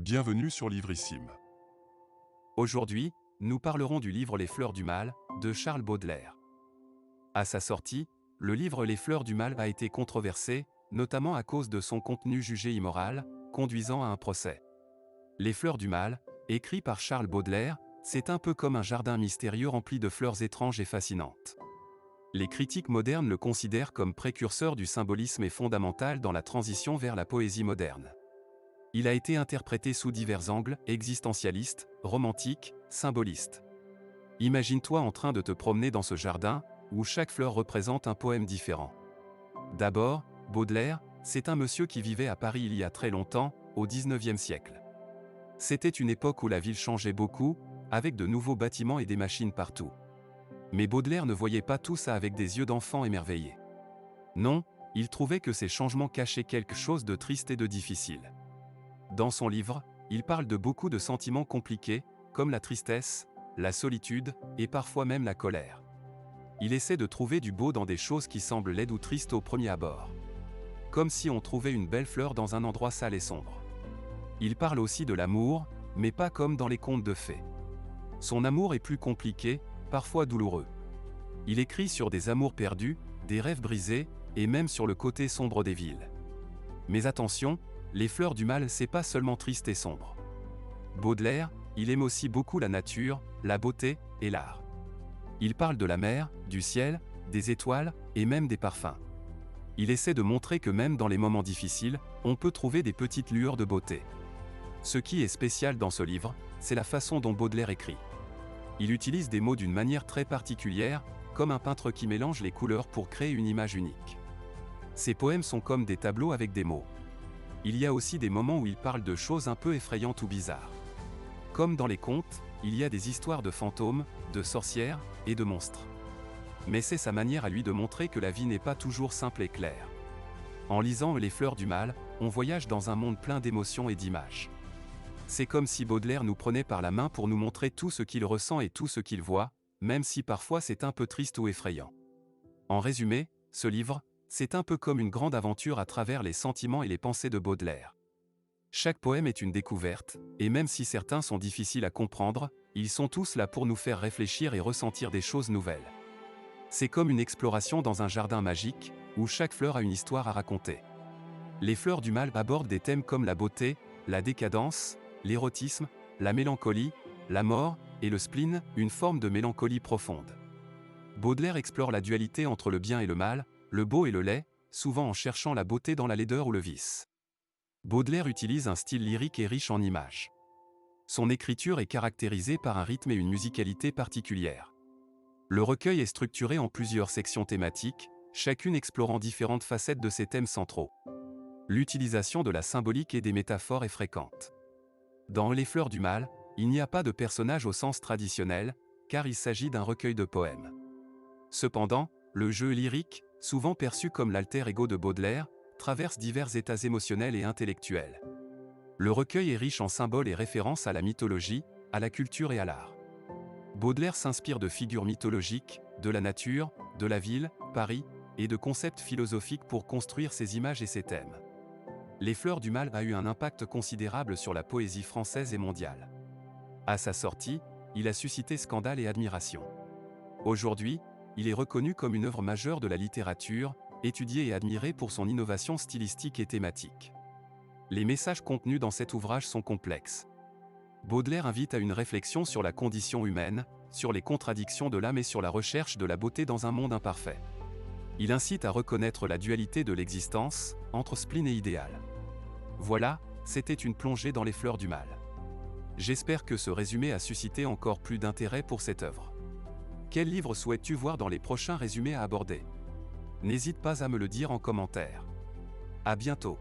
Bienvenue sur Livrissime. Aujourd'hui, nous parlerons du livre Les Fleurs du Mal, de Charles Baudelaire. À sa sortie, le livre Les Fleurs du Mal a été controversé, notamment à cause de son contenu jugé immoral, conduisant à un procès. Les Fleurs du Mal, écrit par Charles Baudelaire, c'est un peu comme un jardin mystérieux rempli de fleurs étranges et fascinantes. Les critiques modernes le considèrent comme précurseur du symbolisme et fondamental dans la transition vers la poésie moderne. Il a été interprété sous divers angles, existentialiste, romantique, symboliste. Imagine-toi en train de te promener dans ce jardin, où chaque fleur représente un poème différent. D'abord, Baudelaire, c'est un monsieur qui vivait à Paris il y a très longtemps, au XIXe siècle. C'était une époque où la ville changeait beaucoup, avec de nouveaux bâtiments et des machines partout. Mais Baudelaire ne voyait pas tout ça avec des yeux d'enfant émerveillé. Non, il trouvait que ces changements cachaient quelque chose de triste et de difficile. Dans son livre, il parle de beaucoup de sentiments compliqués, comme la tristesse, la solitude, et parfois même la colère. Il essaie de trouver du beau dans des choses qui semblent laides ou tristes au premier abord. Comme si on trouvait une belle fleur dans un endroit sale et sombre. Il parle aussi de l'amour, mais pas comme dans les contes de fées. Son amour est plus compliqué, parfois douloureux. Il écrit sur des amours perdus, des rêves brisés, et même sur le côté sombre des villes. Mais attention, Les Fleurs du Mal, c'est pas seulement triste et sombre. Baudelaire, il aime aussi beaucoup la nature, la beauté et l'art. Il parle de la mer, du ciel, des étoiles et même des parfums. Il essaie de montrer que même dans les moments difficiles, on peut trouver des petites lueurs de beauté. Ce qui est spécial dans ce livre, c'est la façon dont Baudelaire écrit. Il utilise des mots d'une manière très particulière, comme un peintre qui mélange les couleurs pour créer une image unique. Ses poèmes sont comme des tableaux avec des mots. Il y a aussi des moments où il parle de choses un peu effrayantes ou bizarres. Comme dans les contes, il y a des histoires de fantômes, de sorcières et de monstres. Mais c'est sa manière à lui de montrer que la vie n'est pas toujours simple et claire. En lisant Les Fleurs du Mal, on voyage dans un monde plein d'émotions et d'images. C'est comme si Baudelaire nous prenait par la main pour nous montrer tout ce qu'il ressent et tout ce qu'il voit, même si parfois c'est un peu triste ou effrayant. En résumé, ce livre, c'est un peu comme une grande aventure à travers les sentiments et les pensées de Baudelaire. Chaque poème est une découverte, et même si certains sont difficiles à comprendre, ils sont tous là pour nous faire réfléchir et ressentir des choses nouvelles. C'est comme une exploration dans un jardin magique, où chaque fleur a une histoire à raconter. Les Fleurs du Mal abordent des thèmes comme la beauté, la décadence, l'érotisme, la mélancolie, la mort, et le spleen, une forme de mélancolie profonde. Baudelaire explore la dualité entre le bien et le mal, le beau et le laid, souvent en cherchant la beauté dans la laideur ou le vice. Baudelaire utilise un style lyrique et riche en images. Son écriture est caractérisée par un rythme et une musicalité particulières. Le recueil est structuré en plusieurs sections thématiques, chacune explorant différentes facettes de ses thèmes centraux. L'utilisation de la symbolique et des métaphores est fréquente. Dans Les Fleurs du Mal, il n'y a pas de personnage au sens traditionnel, car il s'agit d'un recueil de poèmes. Cependant, le jeu lyrique, souvent perçu comme l'alter ego de Baudelaire, traverse divers états émotionnels et intellectuels. Le recueil est riche en symboles et références à la mythologie, à la culture et à l'art. Baudelaire s'inspire de figures mythologiques, de la nature, de la ville, Paris, et de concepts philosophiques pour construire ses images et ses thèmes. Les Fleurs du Mal a eu un impact considérable sur la poésie française et mondiale. À sa sortie, il a suscité scandale et admiration. Aujourd'hui, il est reconnu comme une œuvre majeure de la littérature, étudié et admiré pour son innovation stylistique et thématique. Les messages contenus dans cet ouvrage sont complexes. Baudelaire invite à une réflexion sur la condition humaine, sur les contradictions de l'âme et sur la recherche de la beauté dans un monde imparfait. Il incite à reconnaître la dualité de l'existence, entre spleen et idéal. Voilà, c'était une plongée dans Les Fleurs du Mal. J'espère que ce résumé a suscité encore plus d'intérêt pour cette œuvre. Quel livre souhaites-tu voir dans les prochains résumés à aborder? N'hésite pas à me le dire en commentaire. À bientôt.